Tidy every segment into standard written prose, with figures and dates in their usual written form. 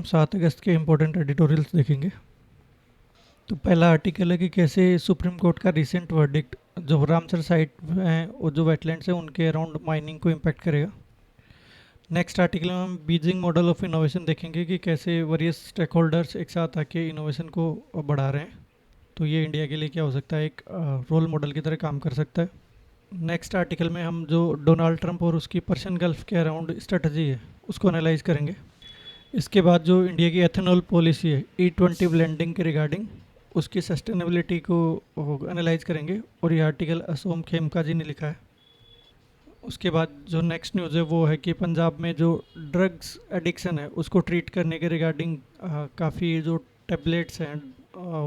7 अगस्त के important editorials देखेंगे। तो पहला आर्टिकल है कि कैसे सुप्रीम कोर्ट का रिसेंट वर्डिक्ट जो रामसर साइट हैं और जो वेटलैंड्स हैं उनके अराउंड माइनिंग को इम्पैक्ट करेगा। नेक्स्ट आर्टिकल में हम बीजिंग मॉडल ऑफ इनोवेशन देखेंगे कि कैसे वेरियस स्टेक होल्डर्स एक साथ आके इनोवेशन को बढ़ा रहे हैं। तो ये इंडिया के लिए क्या हो सकता है, एक रोल मॉडल की तरह काम कर सकता है। नेक्स्ट आर्टिकल में हम जो डोनाल्ड ट्रंप और उसकी पर्शियन गल्फ के अराउंड स्ट्रेटजी है उसको एनालाइज करेंगे। इसके बाद जो इंडिया की एथेनॉल पॉलिसी है E20 ब्लेंडिंग के रिगार्डिंग उसकी सस्टेनेबिलिटी को एनालाइज करेंगे और ये आर्टिकल असोम खेमका जी ने लिखा है। उसके बाद जो नेक्स्ट न्यूज़ है वो है कि पंजाब में जो ड्रग्स एडिक्शन है उसको ट्रीट करने के रिगार्डिंग काफ़ी जो टेबलेट्स हैं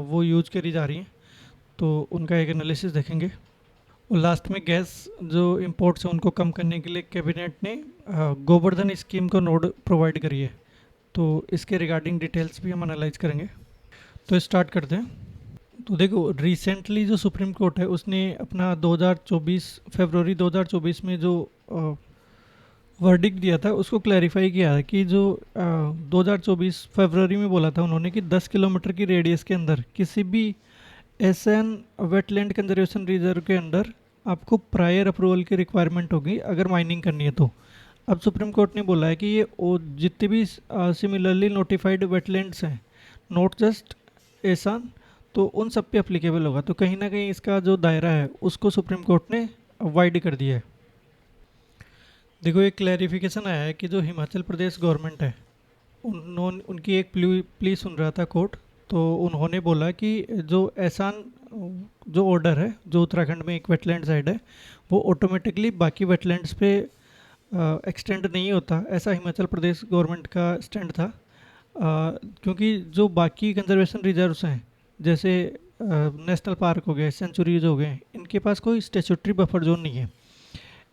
वो यूज करी जा रही हैं, तो उनका एक एनालिसिस देखेंगे। और लास्ट में गैस जो इंपोर्ट्स हैं उनको कम करने के लिए कैबिनेट ने गोवर्धन स्कीम को नोड प्रोवाइड करी है, तो इसके रिगार्डिंग डिटेल्स भी हम एनालाइज करेंगे। तो स्टार्ट करते हैं। तो देखो, रिसेंटली जो सुप्रीम कोर्ट है उसने अपना 2024 फरवरी 2024 में जो वर्डिक्ट दिया था उसको क्लैरिफाई किया है कि जो 2024 फरवरी में बोला था उन्होंने कि 10 किलोमीटर की रेडियस के अंदर किसी भी एसएन वेटलैंड कंजर्वेशन रिजर्व के अंदर आपको प्रायर अप्रूवल की रिक्वायरमेंट होगी अगर माइनिंग करनी है तो। अब सुप्रीम कोर्ट ने बोला है कि ये जितने भी सिमिलरली नोटिफाइड वेटलैंड्स हैं, नॉट जस्ट एसान, तो उन सब पे अप्लीकेबल होगा। तो कहीं ना कहीं इसका जो दायरा है उसको सुप्रीम कोर्ट ने वाइड कर दिया है। देखो, एक क्लैरिफिकेशन आया है कि जो हिमाचल प्रदेश गवर्नमेंट है उनकी एक प्ली सुन रहा था कोर्ट, तो उन्होंने बोला कि जो एहसान जो ऑर्डर है जो उत्तराखंड में एक वेटलैंड साइड है वो ऑटोमेटिकली बाकी वेटलैंड्स पे एक्सटेंड नहीं होता, ऐसा हिमाचल प्रदेश गवर्नमेंट का स्टैंड था। क्योंकि जो बाकी कंजर्वेशन रिजर्व्स हैं जैसे नेशनल पार्क हो गए, सेंचुरीज हो गए, इनके पास कोई स्टेचुटरी बफर जोन नहीं है।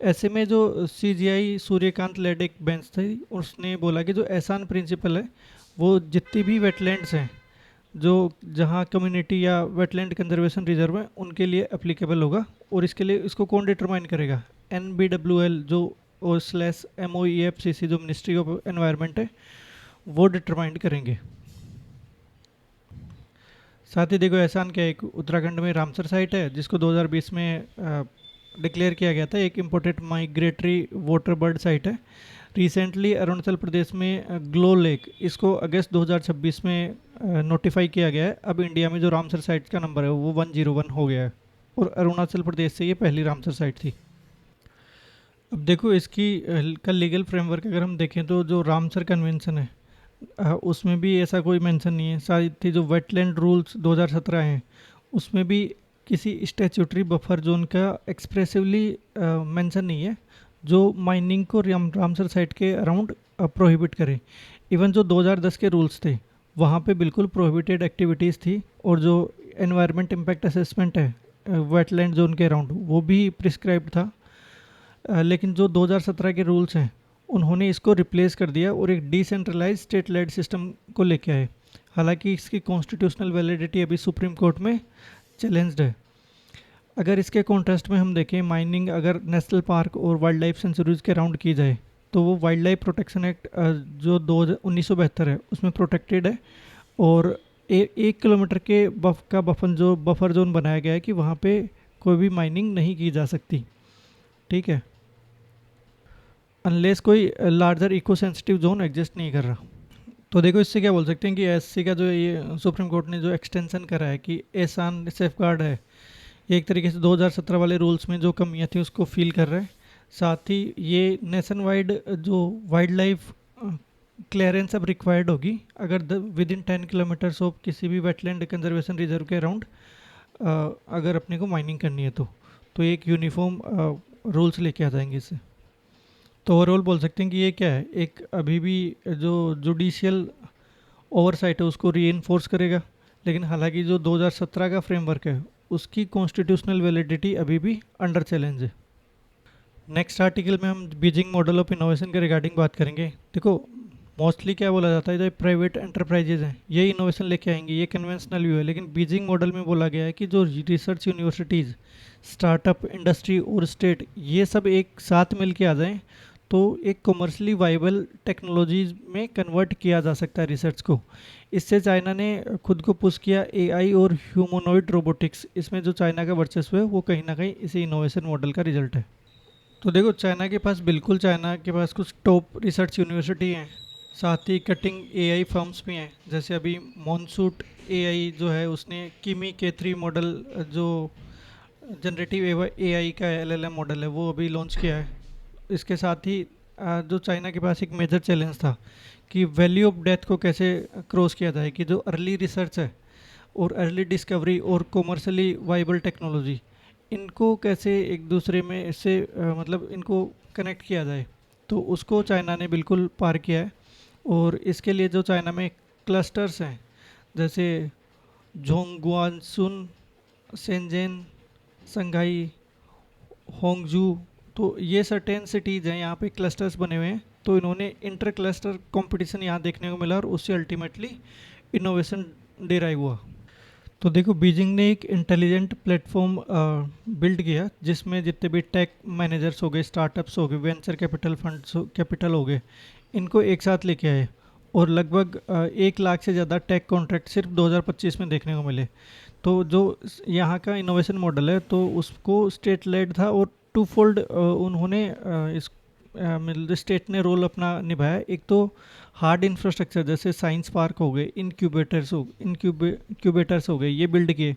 ऐसे में जो CGI सूर्यकांत लेड एक बेंच थी उसने बोला कि जो एहसान प्रिंसिपल है वो जितनी भी वेटलैंड्स हैं जो जहाँ कम्युनिटी या वेटलैंड कंजर्वेशन रिजर्व है उनके लिए एप्लीकेबल होगा। और इसके लिए इसको कौन डिटरमाइन करेगा? NBWL जो MOEFCC जो मिनिस्ट्री ऑफ एनवायरनमेंट है वो डिटरमाइन करेंगे। साथ ही देखो, एहसान क्या, एक उत्तराखंड में रामसर साइट है जिसको 2020 में डिक्लेयर किया गया था एक important migratory water bird site है। रिसेंटली अरुणाचल प्रदेश में ग्लो लेक, इसको अगस्त 2026 में नोटिफाई किया गया है। अब इंडिया में जो रामसर साइट का नंबर है वो 101 हो गया है और अरुणाचल प्रदेश से ये पहली रामसर साइट थी। अब देखो, इसकी का लीगल फ्रेमवर्क अगर हम देखें तो जो रामसर कन्वेंशन है उसमें भी ऐसा कोई मेंशन नहीं है। साथ ही जो वेटलैंड रूल्स 2017 हैं उसमें भी किसी स्टैट्यूटरी बफर जोन का एक्सप्रेसिवली मेंशन नहीं है जो माइनिंग को रामसर साइट के अराउंड प्रोहिबिट करे। इवन जो 2010 के रूल्स थे वहाँ पे बिल्कुल प्रोहिबिटेड एक्टिविटीज़ थी और जो एनवायरनमेंट इम्पैक्ट असेसमेंट है वेटलैंड जोन के अराउंड वो भी प्रिस्क्राइब्ड था। लेकिन जो 2017 के रूल्स हैं उन्होंने इसको रिप्लेस कर दिया और एक डिसेंट्रलाइज स्टेट लेड सिस्टम को लेके आए। हालांकि इसकी कॉन्स्टिट्यूशनल वैलिडिटी अभी सुप्रीम कोर्ट में चैलेंज्ड है। अगर इसके कॉन्ट्रास्ट में हम देखें, माइनिंग अगर नेशनल पार्क और वाइल्ड लाइफ सेंचुरीज के अराउंड की जाए तो वो वाइल्ड लाइफ प्रोटेक्शन एक्ट जो 1972 है उसमें प्रोटेक्टेड है और 1 किलोमीटर के बफर जोन बनाया गया है कि वहाँ पे कोई भी माइनिंग नहीं की जा सकती। ठीक है, अनलेस कोई larger eco sensitive zone exist नहीं कर रहा। तो देखो, इससे क्या बोल सकते हैं कि SC का जो ये सुप्रीम कोर्ट ने जो एक्सटेंशन करा है कि एहसान सेफ गार्ड है, ये एक तरीके से 2017 वाले रूल्स में जो कमियां थी उसको फील कर रहे हैं। साथ ही ये नेशन वाइड जो वाइल्ड लाइफ क्लियरेंस अब रिक्वायर्ड होगी अगर विद इन 10 किलोमीटर्स ऑफ किसी भी वेटलैंड कंजर्वेशन रिजर्व के अराउंड अगर अपने को माइनिंग करनी है तो एक यूनिफॉर्म रूल्स लेके आ जाएंगे इससे। तो ओवरऑल बोल सकते हैं कि ये क्या है, एक अभी भी जो जुडिशियल ओवरसाइट है उसको री करेगा। लेकिन हालांकि जो 2017 का फ्रेमवर्क है उसकी कॉन्स्टिट्यूशनल वैलिडिटी अभी भी अंडर चैलेंज है। नेक्स्ट आर्टिकल में हम बीजिंग मॉडल ऑफ इनोवेशन के रिगार्डिंग बात करेंगे। देखो, मोस्टली क्या बोला जाता है, जो प्राइवेट एंटरप्राइजेज हैं ये इनोवेशन लेके आएंगे, ये कन्वेंशनल व्यू है। लेकिन बीजिंग मॉडल में बोला गया है कि जो रिसर्च यूनिवर्सिटीज़, स्टार्टअप, इंडस्ट्री और स्टेट ये सब एक साथ मिल के आ जाएँ तो एक कमर्शियली वाइबल टेक्नोलॉजीज में कन्वर्ट किया जा सकता है रिसर्च को। इससे चाइना ने खुद को पुश किया एआई और ह्यूमनॉइड रोबोटिक्स। इसमें जो चाइना का वर्चस्व है वो कहीं ना कहीं इसी इनोवेशन मॉडल का रिजल्ट है। तो देखो चाइना के पास कुछ टॉप रिसर्च यूनिवर्सिटी हैं, साथ ही कटिंग एआई फर्म्स भी हैं। जैसे अभी मॉनसूट एआई जो है उसने किमी के 3 मॉडल, जो जनरेटिव एआई का एलएलएम मॉडल है, वो अभी लॉन्च किया है। इसके साथ ही जो चाइना के पास एक मेजर चैलेंज था कि वैल्यू ऑफ डेथ को कैसे क्रॉस किया जाए, कि जो अर्ली रिसर्च है और अर्ली डिस्कवरी और कॉमर्शली वाइबल टेक्नोलॉजी, इनको कैसे एक दूसरे में इससे मतलब इनको कनेक्ट किया जाए, तो उसको चाइना ने बिल्कुल पार किया है। और इसके लिए जो चाइना में क्लस्टर्स हैं, जैसे झोंगुआनसुन, शेंजेन, संघाई, होंगजू, तो ये सर्टेन सिटीज़ हैं, यहाँ पे क्लस्टर्स बने हुए हैं। तो इन्होंने इंटर क्लस्टर कंपटीशन यहाँ देखने को मिला और उससे अल्टीमेटली इनोवेशन डिराइव हुआ। तो देखो बीजिंग ने एक इंटेलिजेंट प्लेटफॉर्म बिल्ड किया जिसमें जितने भी टेक मैनेजर्स हो गए, स्टार्टअप्स हो गए, वेंचर कैपिटल फंड्स कैपिटल हो गए, इनको एक साथ लेके आए। और लगभग 1 लाख से ज़्यादा टेक कॉन्ट्रैक्ट सिर्फ 2025 में देखने को मिले। तो जो यहाँ का इनोवेशन मॉडल है तो उसको स्टेट लेड था, और टू फोल्ड उन्होंने इस स्टेट ने रोल अपना निभाया। एक तो हार्ड इंफ्रास्ट्रक्चर जैसे साइंस पार्क हो गए, इंक्यूबेटर्स हो गए, ये बिल्ड किए।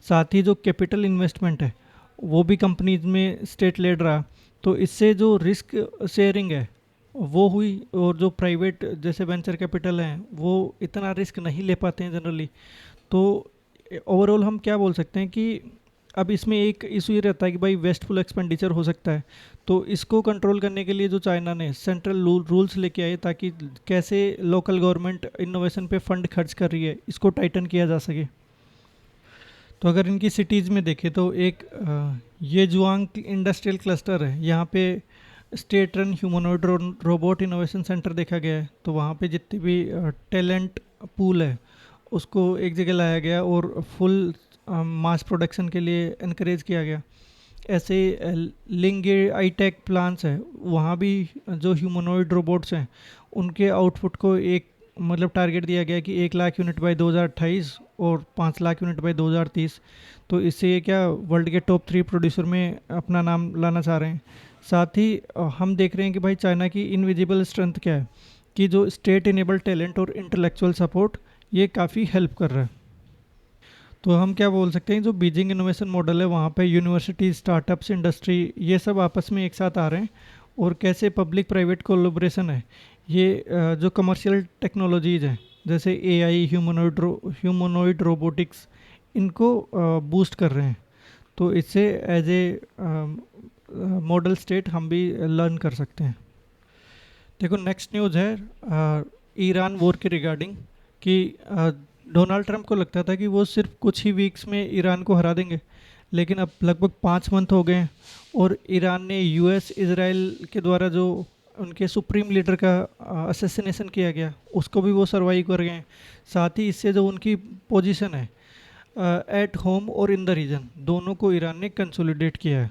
साथ ही जो कैपिटल इन्वेस्टमेंट है वो भी कंपनीज में स्टेट लेड रहा। तो इससे जो रिस्क शेयरिंग है वो हुई, और जो प्राइवेट जैसे वेंचर कैपिटल हैं वो इतना रिस्क नहीं ले पाते हैं जनरली। तो ओवरऑल हम क्या बोल सकते हैं कि अब इसमें एक इशू ये रहता है कि भाई वेस्टफुल एक्सपेंडिचर हो सकता है। तो इसको कंट्रोल करने के लिए जो चाइना ने सेंट्रल रूल्स लेके आए ताकि कैसे लोकल गवर्नमेंट इनोवेशन पे फंड खर्च कर रही है इसको टाइटन किया जा सके। तो अगर इनकी सिटीज़ में देखें तो एक ये जुआंग इंडस्ट्रियल क्लस्टर है, यहाँ पे state run humanoid robot innovation centre देखा गया है। तो वहाँ पे जितनी भी टैलेंट पूल है उसको एक जगह लाया गया और फुल मास प्रोडक्शन के लिए इनक्रेज किया गया। ऐसे लिंगे आईटेक प्लांट्स है, वहाँ भी जो ह्यूमनॉइड रोबोट्स हैं उनके आउटपुट को एक मतलब टारगेट दिया गया कि 1 लाख यूनिट बाय 2028 और 5 लाख यूनिट बाय 2030। तो इससे ये क्या वर्ल्ड के टॉप 3 प्रोड्यूसर में अपना नाम लाना चाह रहे हैं। साथ ही हम देख रहे हैं कि भाई चाइना की इनविजिबल स्ट्रेंथ क्या है, कि जो स्टेट इनेबल टैलेंट और इंटेलेक्चुअल सपोर्ट ये काफ़ी हेल्प कर रहा है। तो हम क्या बोल सकते हैं, जो बीजिंग इनोवेशन मॉडल है वहाँ पे यूनिवर्सिटी, स्टार्टअप्स, इंडस्ट्री ये सब आपस में एक साथ आ रहे हैं। और कैसे पब्लिक प्राइवेट कोलैबोरेशन है, ये जो कमर्शियल टेक्नोलॉजीज़ हैं जैसे एआई, ह्यूमनॉइड रोबोटिक्स, इनको बूस्ट कर रहे हैं। तो इससे एज ए मॉडल स्टेट हम भी लर्न कर सकते हैं। देखो नेक्स्ट न्यूज़ है ईरान वॉर के रिगार्डिंग, कि डोनाल्ड ट्रंप को लगता था कि वो सिर्फ कुछ ही वीक्स में ईरान को हरा देंगे, लेकिन अब लगभग 5 मंथ हो गए हैं और ईरान ने यूएस इजराइल के द्वारा जो उनके सुप्रीम लीडर का असैसिनेशन किया गया उसको भी वो सर्वाइव कर गए हैं। साथ ही इससे जो उनकी पोजीशन है एट होम और इन द रीजन, दोनों को ईरान ने कंसोलिडेट किया है।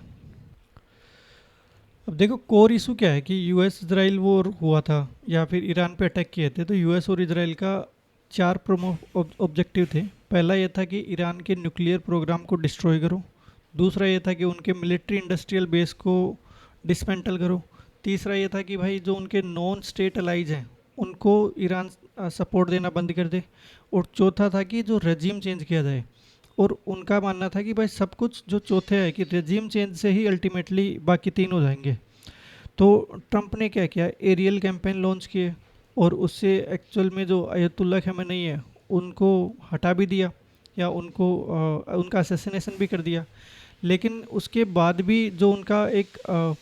अब देखो कोर इशू क्या है कि यूएस इजराइल वॉर हुआ था या फिर ईरान पे अटैक किए थे, तो यूएस और इजराइल का 4 प्रमुख ऑब्जेक्टिव थे। पहला ये था कि ईरान के न्यूक्लियर प्रोग्राम को डिस्ट्रॉय करो। दूसरा ये था कि उनके मिलिट्री इंडस्ट्रियल बेस को डिसमेंटल करो। तीसरा ये था कि भाई जो उनके नॉन स्टेट अलाइज हैं उनको ईरान सपोर्ट देना बंद कर दे। और चौथा था कि जो रजीम चेंज किया जाए। और उनका मानना था कि भाई सब कुछ जो चौथे है कि रजीम चेंज से ही अल्टीमेटली बाकी 3 हो जाएंगे। तो ट्रंप ने क्या किया, एरियल कैंपेन लॉन्च किए और उससे एक्चुअल में जो अयतुल्ला खमेनी है उनको हटा भी दिया या उनको उनका असैसिनेशन भी कर दिया। लेकिन उसके बाद भी जो उनका एक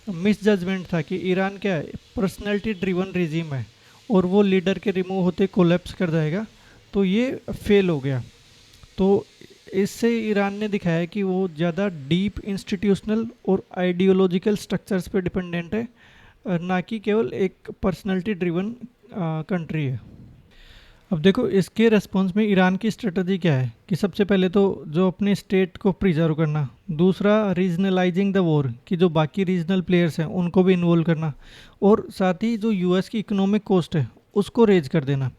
मिस जजमेंट था कि ईरान क्या है, पर्सनैलिटी ड्रिवन रिजीम है और वो लीडर के रिमूव होते कोलैप्स कर जाएगा, तो ये फेल हो गया। तो इससे ईरान ने दिखाया कि वो ज़्यादा डीप इंस्टीट्यूशनल और आइडियोलॉजिकल स्ट्रक्चर्स पे डिपेंडेंट है, ना कि केवल एक पर्सनैलिटी ड्रिवन कंट्री है। अब देखो इसके रेस्पॉन्स में ईरान की स्ट्रेटजी क्या है कि सबसे पहले तो जो अपने स्टेट को प्रिजर्व करना, दूसरा रीजनलाइजिंग द वॉर कि जो बाकी रीजनल प्लेयर्स हैं उनको भी इन्वॉल्व करना, और साथ ही जो यूएस की इकोनॉमिक कॉस्ट है उसको रेज कर देना।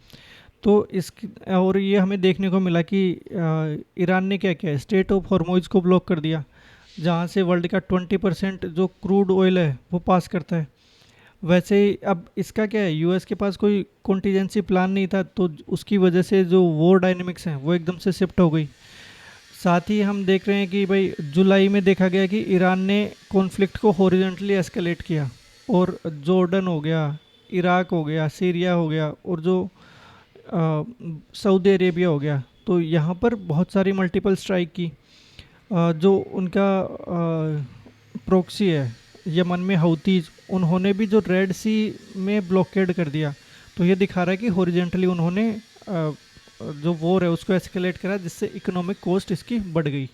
तो इस और ये हमें देखने को मिला कि ईरान ने क्या किया, स्टेट ऑफ हॉर्मोज को ब्लॉक कर दिया, जहाँ से वर्ल्ड का 20% जो क्रूड ऑयल है वो पास करता है। वैसे ही अब इसका क्या है, यूएस के पास कोई कॉन्टीजेंसी प्लान नहीं था, तो उसकी वजह से जो वॉर डायनेमिक्स हैं वो एकदम से शिफ्ट हो गई। साथ ही हम देख रहे हैं कि भाई जुलाई में देखा गया कि ईरान ने कॉन्फ्लिक्ट को हॉरिजॉन्टली एस्केलेट किया, और जॉर्डन हो गया, इराक हो गया, सीरिया हो गया, और जो सऊदी अरेबिया हो गया, तो यहाँ पर बहुत सारी मल्टीपल स्ट्राइक की। जो उनका प्रोक्सी है यमन में हouthis, उन्होंने भी जो रेड सी में ब्लॉकेड कर दिया। तो ये दिखा रहा है कि हॉरिजेंटली उन्होंने जो वॉर है उसको एस्केलेट करा, जिससे इकोनॉमिक कॉस्ट इसकी बढ़ गई।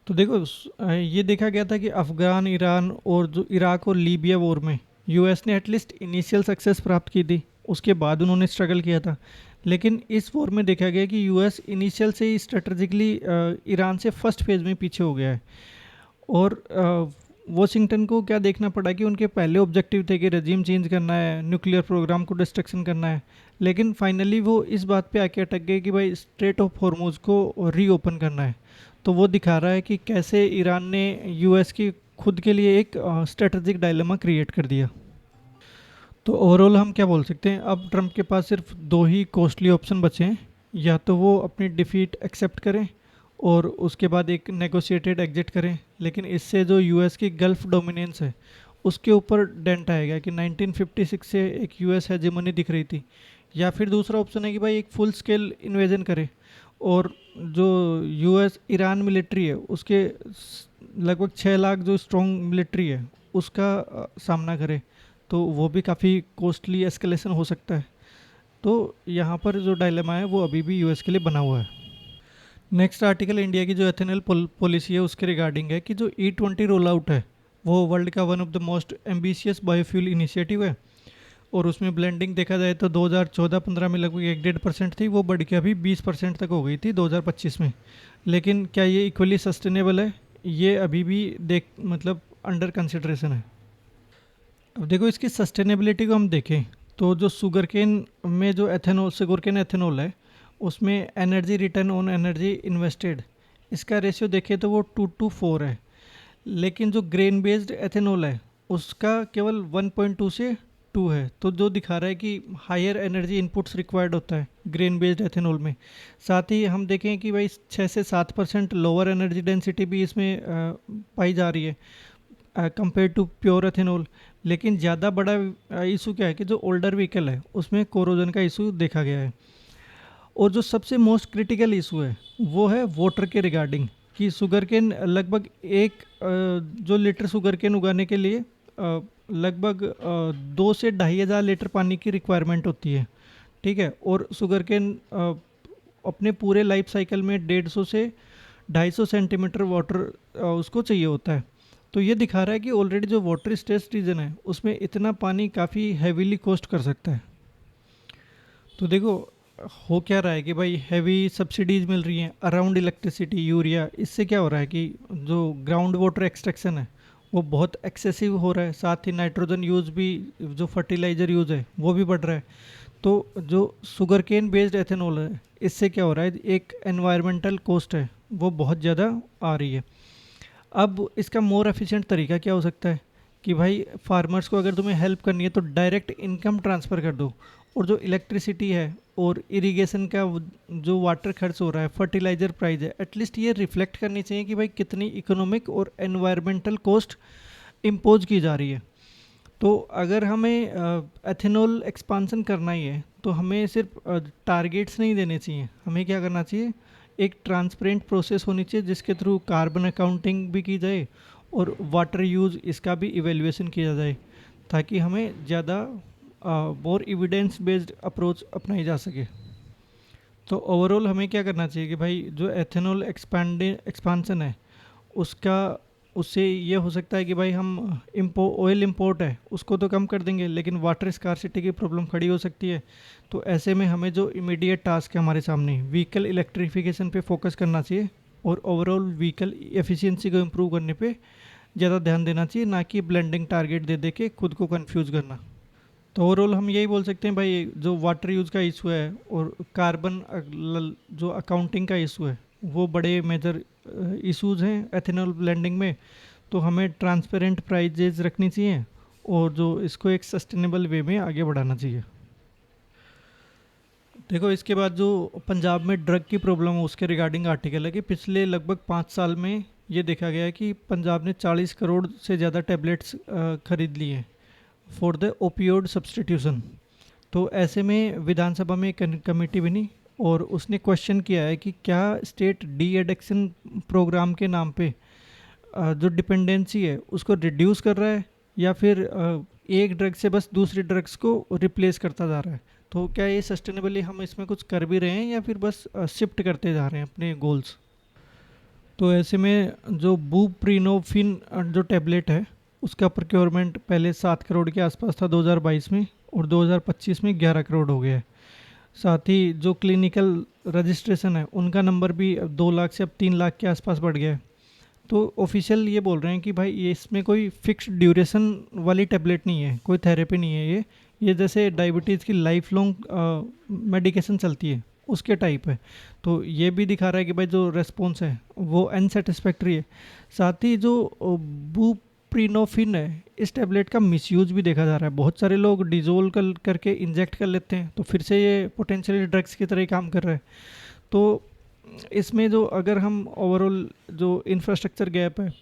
तो देखो ये देखा गया था कि अफ़गान, ईरान और जो इराक और लीबिया वॉर में यूएस ने एटलीस्ट इनिशियल सक्सेस प्राप्त की थी, उसके बाद उन्होंने स्ट्रगल किया था। लेकिन इस वॉर में देखा गया कि यूएस इनिशियल से ही स्ट्रेटजिकली ईरान से फर्स्ट फेज़ में पीछे हो गया है। और वॉशिंगटन को क्या देखना पड़ा कि उनके पहले ऑब्जेक्टिव थे कि रजीम चेंज करना है, न्यूक्लियर प्रोग्राम को डिस्ट्रक्शन करना है, लेकिन फाइनली वो इस बात पे आके अटक गए कि भाई स्ट्रेट ऑफ हॉर्मुज को रीओपन करना है। तो वो दिखा रहा है कि कैसे ईरान ने यूएस की खुद के लिए एक स्ट्रेटजिक डायलेमा क्रिएट कर दिया। तो ओवरऑल हम क्या बोल सकते हैं, अब ट्रम्प के पास सिर्फ दो ही कॉस्टली ऑप्शन बचे हैं, या तो वो अपनी डिफीट एक्सेप्ट करें और उसके बाद एक नेगोशिएटेड एग्जिट करें, लेकिन इससे जो यूएस की गल्फ डोमिनेंस है उसके ऊपर डेंट आएगा कि 1956 से एक यूएस हेजेमनी दिख रही थी। या फिर दूसरा ऑप्शन है कि भाई एक फुल स्केल इन्वेजन करे, और जो यूएस ईरान मिलिट्री है उसके लगभग 6 लाख जो स्ट्रॉन्ग मिलिट्री है उसका सामना करे, तो वो भी काफ़ी कॉस्टली एस्केलेशन हो सकता है। तो यहाँ पर जो डायलेमा है वो अभी भी यूएस के लिए बना हुआ है। नेक्स्ट आर्टिकल इंडिया की जो एथेनॉल पॉलिसी है उसके रिगार्डिंग है कि जो E20 रोल आउट है वो वर्ल्ड का one of the most ambitious biofuel initiative है, और उसमें ब्लेंडिंग देखा जाए तो 2014-15 में लगभग 1.5% थी, वो बढ़ के अभी 20% तक हो गई थी 2025 में। लेकिन क्या ये इक्वली सस्टेनेबल है, ये अभी भी देख मतलब अंडर कंसिडरेशन है। अब देखो इसकी सस्टेनेबिलिटी को हम देखें तो जो शुगर केन में जो एथेनॉल, शुगर केन एथेनॉल है, उसमें energy return on energy invested, इसका रेशियो देखें तो वो 2 to 4 है। लेकिन जो ग्रेन बेस्ड एथेनॉल है उसका केवल 1.2 से 2 है। तो जो दिखा रहा है कि हायर एनर्जी इनपुट्स रिक्वायर्ड होता है ग्रेन बेस्ड एथेनॉल में। साथ ही हम देखें कि भाई 6 से 7% लोअर एनर्जी डेंसिटी भी इसमें पाई जा रही है कंपेयर टू प्योर एथेनॉल। लेकिन ज़्यादा बड़ा इशू क्या है कि जो ओल्डर व्हीकल है उसमें कोरोजन का इशू देखा गया है। और जो सबसे मोस्ट क्रिटिकल इशू है वो है वाटर के रिगार्डिंग, कि शुगर केन लगभग जो लीटर शुगर केन उगाने के लिए लगभग 2 से 2,500 लीटर पानी की रिक्वायरमेंट होती है। ठीक है, और शुगर केन अपने पूरे लाइफ साइकिल में 150 से 250 सेंटीमीटर वाटर उसको चाहिए होता है। तो ये दिखा रहा है कि ऑलरेडी जो वाटर स्ट्रेस रीजन है उसमें इतना पानी काफ़ी हैवीली कॉस्ट कर सकता है। तो देखो हो क्या रहा है कि भाई हैवी सब्सिडीज मिल रही हैं अराउंड इलेक्ट्रिसिटी, यूरिया, इससे क्या हो रहा है कि जो ग्राउंड वाटर एक्सट्रैक्शन है वो बहुत एक्सेसिव हो रहा है। साथ ही नाइट्रोजन यूज़ भी, जो फर्टिलाइज़र यूज़ है वो भी बढ़ रहा है। तो जो शुगर केन बेस्ड एथेनॉल है इससे क्या हो रहा है, एक एनवायरमेंटल कॉस्ट है वो बहुत ज़्यादा आ रही है। अब इसका मोर एफिशिएंट तरीका क्या हो सकता है कि भाई फार्मर्स को अगर तुम्हें हेल्प करनी है तो डायरेक्ट इनकम ट्रांसफ़र कर दो, और जो इलेक्ट्रिसिटी है और इरिगेशन का जो वाटर खर्च हो रहा है, फर्टिलाइज़र प्राइस है, एटलीस्ट ये रिफ्लेक्ट करनी चाहिए कि भाई कितनी इकोनॉमिक और एनवायरमेंटल कॉस्ट इम्पोज की जा रही है। तो अगर हमें एथेनॉल एक्सपांसन करना ही है तो हमें सिर्फ टारगेट्स नहीं देने चाहिए, हमें क्या करना चाहिए, एक ट्रांसपेरेंट प्रोसेस होनी चाहिए जिसके थ्रू कार्बन अकाउंटिंग भी की जाए और वाटर यूज़ इसका भी इवेल्युएशन किया जाए, ताकि हमें ज़्यादा मोर एविडेंस बेस्ड अप्रोच अपनाई जा सके। तो ओवरऑल हमें क्या करना चाहिए कि भाई जो एथेनॉल एक्सपांसन है उसका उससे ये हो सकता है कि भाई हम ऑयल इंपोर्ट है उसको तो कम कर देंगे, लेकिन वाटर स्कार्सिटी की प्रॉब्लम खड़ी हो सकती है। तो ऐसे में हमें जो इमीडिएट टास्क है हमारे सामने, व्हीकल इलेक्ट्रिफिकेशन पे फोकस करना चाहिए और ओवरऑल व्हीकल एफिशिएंसी को इम्प्रूव करने पे ज़्यादा ध्यान देना चाहिए, ना कि ब्लेंडिंग टारगेट दे दे के खुद को कंफ्यूज करना। तो ओवरऑल हम यही बोल सकते हैं भाई, जो वाटर यूज़ का इशू है और कार्बन जो अकाउंटिंग का इशू है, वो बड़े मेजर इश्यूज हैं एथेनॉल ब्लेंडिंग में। तो हमें ट्रांसपेरेंट प्राइजेज रखनी चाहिए और जो इसको एक सस्टेनेबल वे में आगे बढ़ाना चाहिए। देखो इसके बाद जो पंजाब में ड्रग की प्रॉब्लम है उसके रिगार्डिंग आर्टिकल है कि पिछले लगभग 5 साल में ये देखा गया है कि पंजाब ने 40 करोड़ से ज़्यादा टैबलेट्स खरीद लिए हैं फॉर द ओपियोड सब्सटीट्यूशन। तो ऐसे में विधानसभा में एक कमेटी बनी और उसने क्वेश्चन किया है कि क्या स्टेट डी एडिक्शन प्रोग्राम के नाम पे जो डिपेंडेंसी है उसको रिड्यूस कर रहा है, या फिर एक ड्रग से बस दूसरी ड्रग्स को रिप्लेस करता जा रहा है। तो क्या ये सस्टेनेबली हम इसमें कुछ कर भी रहे हैं या फिर बस शिफ्ट करते जा रहे हैं अपने गोल्स। तो ऐसे में जो बुप्रीनोफिन जो टैबलेट है उसका प्रोक्योरमेंट पहले 7 करोड़ के आसपास था 2022 में, और 2025 में 11 करोड़ हो गया है। साथ ही जो क्लिनिकल रजिस्ट्रेशन है उनका नंबर भी 2 लाख से अब 3 लाख के आसपास बढ़ गया है। तो ऑफिशियल ये बोल रहे हैं कि भाई ये इसमें कोई फिक्स ड्यूरेशन वाली टैबलेट नहीं है, कोई थेरेपी नहीं है, ये जैसे डायबिटीज़ की लाइफ लॉन्ग मेडिकेशन चलती है उसके टाइप है। तो ये भी दिखा रहा है कि भाई जो रेस्पॉन्स है वो अनसेटिस्फैक्ट्री है। साथ ही जो बुप्रीनोफिन है इस टैबलेट का मिसयूज भी देखा जा रहा है, बहुत सारे लोग डिजोल करके इंजेक्ट कर लेते हैं, तो फिर से ये पोटेंशियली ड्रग्स की तरह ही काम कर रहा है। तो इसमें जो अगर हम ओवरऑल जो इंफ्रास्ट्रक्चर गैप है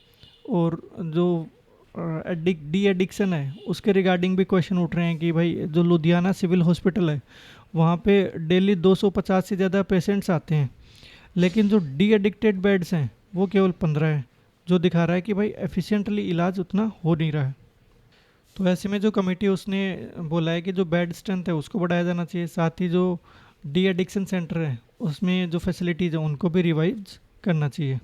और जो डी एडिक्शन है उसके रिगार्डिंग भी क्वेश्चन उठ रहे हैं कि भाई जो लुधियाना सिविल हॉस्पिटल है वहाँ पे डेली 250 से ज़्यादा पेशेंट्स आते हैं, लेकिन जो डी एडिक्टेड बेड्स हैं वो केवल 15 हैं, जो दिखा रहा है कि भाई एफिशिएंटली इलाज उतना हो नहीं रहा है। तो ऐसे में जो कमेटी उसने बोला है कि जो बेड स्ट्रेंथ है उसको बढ़ाया जाना चाहिए, साथ ही जो डी एडिक्शन सेंटर है उसमें जो फैसिलिटीज़ है उनको भी रिवाइज करना चाहिए।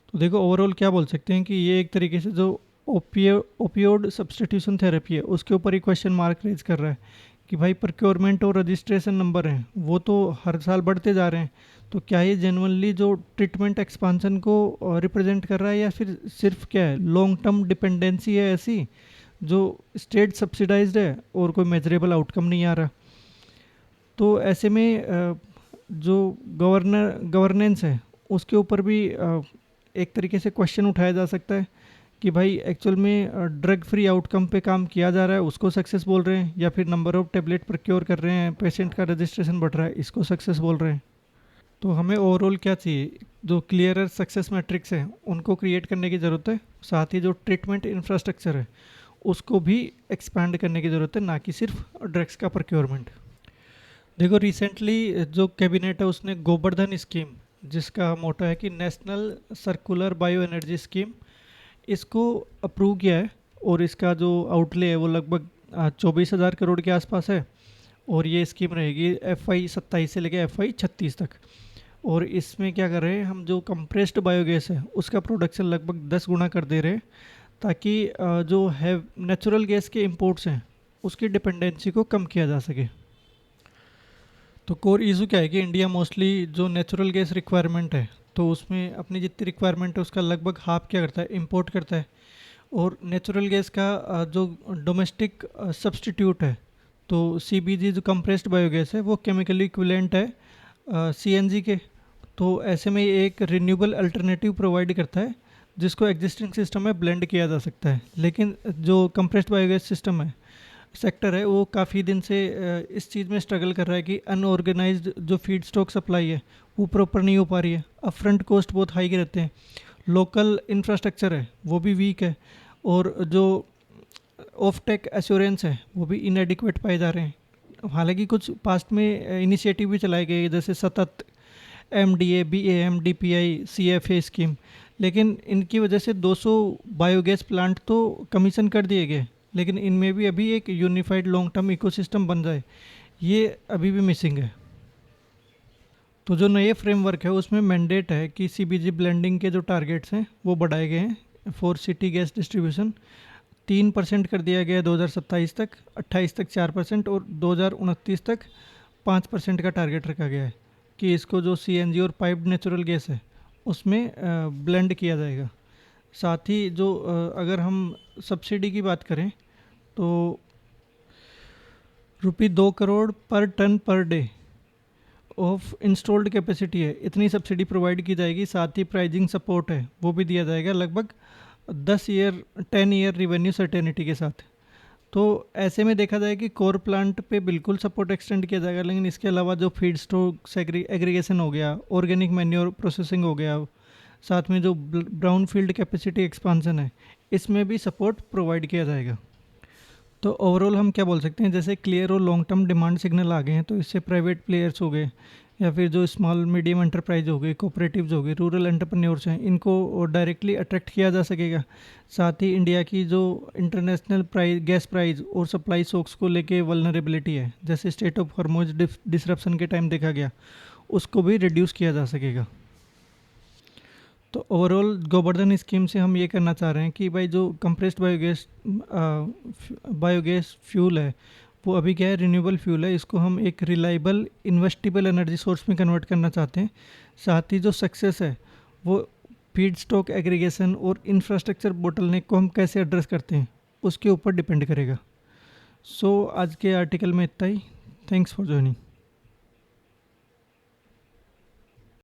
तो देखो ओवरऑल क्या बोल सकते हैं कि ये एक तरीके से जो ओपियोड सब्सटीट्यूशन थेरेपी है उसके ऊपर ही क्वेश्चन मार्क रेज कर रहा है कि भाई प्रोक्योरमेंट और रजिस्ट्रेशन नंबर हैं वो तो हर साल बढ़ते जा रहे हैं, तो क्या ये जेनुअनली जो ट्रीटमेंट एक्सपांशन को रिप्रेजेंट कर रहा है, या फिर सिर्फ क्या है लॉन्ग टर्म डिपेंडेंसी है ऐसी जो स्टेट सब्सिडाइज्ड है और कोई मेजरेबल आउटकम नहीं आ रहा। तो ऐसे में जो गवर्नेंस है उसके ऊपर भी एक तरीके से क्वेश्चन उठाया जा सकता है कि भाई एक्चुअल में ड्रग फ्री आउटकम पे काम किया जा रहा है उसको सक्सेस बोल रहे हैं, या फिर नंबर ऑफ टेबलेट प्रोक्योर कर रहे हैं पेशेंट का रजिस्ट्रेशन बढ़ रहा है इसको सक्सेस बोल रहे हैं। तो हमें ओवरऑल क्या चाहिए, जो क्लियरर सक्सेस मैट्रिक्स हैं उनको क्रिएट करने की ज़रूरत है, साथ ही जो ट्रीटमेंट इंफ्रास्ट्रक्चर है उसको भी एक्सपैंड करने की ज़रूरत है, ना कि सिर्फ ड्रग्स का प्रोक्योरमेंट। देखो रिसेंटली जो कैबिनेट है उसने गोवर्धन स्कीम, जिसका मोटो है कि national circular bio energy scheme, इसको अप्रूव किया है और इसका जो आउटले है वो लगभग 24,000 करोड़ के आसपास है। और ये स्कीम रहेगी FY 27 से लेकर FY 36 तक। और इसमें क्या कर रहे हैं हम, जो कंप्रेस्ड बायोगैस है उसका प्रोडक्शन लगभग 10 गुना कर दे रहे हैं, ताकि जो है नेचुरल गैस के इंपोर्ट्स हैं उसकी डिपेंडेंसी को कम किया जा सके। तो कोर इशू क्या है कि इंडिया मोस्टली जो नेचुरल गैस रिक्वायरमेंट है तो उसमें अपनी जितनी रिक्वायरमेंट है उसका लगभग हाफ क्या करता है, इंपोर्ट करता है। और नेचुरल गैस का जो डोमेस्टिक सब्स्टिट्यूट है, तो CBG जो कंप्रेस्ड बायोगैस है वो केमिकली इक्विवेलेंट है CNG के। तो ऐसे में ये एक रिन्यूएबल अल्टरनेटिव प्रोवाइड करता है जिसको एग्जिस्टिंग सिस्टम में ब्लेंड किया जा सकता है। लेकिन जो कंप्रेस्ड बायोगैस सिस्टम है सेक्टर है वो काफ़ी दिन से इस चीज़ में स्ट्रगल कर रहा है कि अनऑर्गेनाइज्ड जो फीड स्टॉक सप्लाई है वो प्रॉपर नहीं हो पा रही है, अपफ्रंट कॉस्ट बहुत हाई रहते हैं, लोकल इंफ्रास्ट्रक्चर है वो भी वीक है, और जो ऑफ टेक एश्योरेंस है वो भी इनएडिक्वेट पाए जा रहे हैं। हालांकि कुछ पास्ट में इनिशिएटिव भी चलाए गए जैसे सतत, MDA, BAM, DPI, CFA scheme, लेकिन इनकी वजह से 200 बायोगैस प्लांट तो कमीशन कर दिए गए, लेकिन इनमें भी अभी एक यूनिफाइड लॉन्ग टर्म इकोसिस्टम बन जाए ये अभी भी मिसिंग है। तो जो नए फ्रेमवर्क है उसमें मैंडेट है कि सीबीजी ब्लेंडिंग के जो टारगेट्स हैं वो बढ़ाए गए हैं फॉर सिटी गैस डिस्ट्रीब्यूशन। 3% कर दिया गया है 2027 तक, 28 तक 4% और 2029 तक 5% का टारगेट रखा गया है कि इसको जो सीएनजी और पाइप्ड नेचुरल गैस है उसमें ब्लेंड किया जाएगा। साथ ही जो अगर हम सब्सिडी की बात करें तो ₹2 करोड़ पर ton per day of installed capacity है, इतनी सब्सिडी प्रोवाइड की जाएगी। साथ ही प्राइजिंग सपोर्ट है वो भी दिया जाएगा लगभग 10 ईयर रिवेन्यू सर्टेनिटी के साथ। तो ऐसे में देखा जाए कि कोर प्लांट पे बिल्कुल सपोर्ट एक्सटेंड किया जाएगा, लेकिन इसके अलावा जो फीड स्टॉक एग्रीगेशन हो गया, ऑर्गेनिक मैन्योर प्रोसेसिंग हो गया, साथ में जो ब्राउन फील्ड कैपेसिटी एक्सपांसन है इसमें भी सपोर्ट प्रोवाइड किया जाएगा। तो ओवरऑल हम क्या बोल सकते हैं, जैसे क्लियर और लॉन्ग टर्म डिमांड सिग्नल आ गए हैं तो इससे प्राइवेट प्लेयर्स हो गए या फिर जो स्मॉल मीडियम एंटरप्राइज हो गए, कोऑपरेटिव्स हो गए, रूरल एंटरप्रेन्योर्स हैं, इनको डायरेक्टली अट्रैक्ट किया जा सकेगा। साथ ही इंडिया की जो इंटरनेशनल प्राइस गैस प्राइस और सप्लाई शॉक्स को लेके वल्नरेबिलिटी है, जैसे स्टेट ऑफ हॉर्मोज डिसरप्शन के टाइम देखा गया, उसको भी रिड्यूस किया जा सकेगा। तो ओवरऑल गोवर्धन स्कीम से हम ये करना चाह रहे हैं कि भाई जो कंप्रेस्ड बायोगैस फ्यूल है वो अभी क्या है, रिन्यूएबल फ्यूल है, इसको हम एक रिलायबल इन्वेस्टेबल एनर्जी सोर्स में कन्वर्ट करना चाहते हैं। साथ ही जो सक्सेस है वो फीड स्टॉक एग्रीगेशन और इंफ्रास्ट्रक्चर बोटलनेक को हम कैसे एड्रेस करते हैं उसके ऊपर डिपेंड करेगा। सो आज के आर्टिकल में इतना ही। Thanks for joining.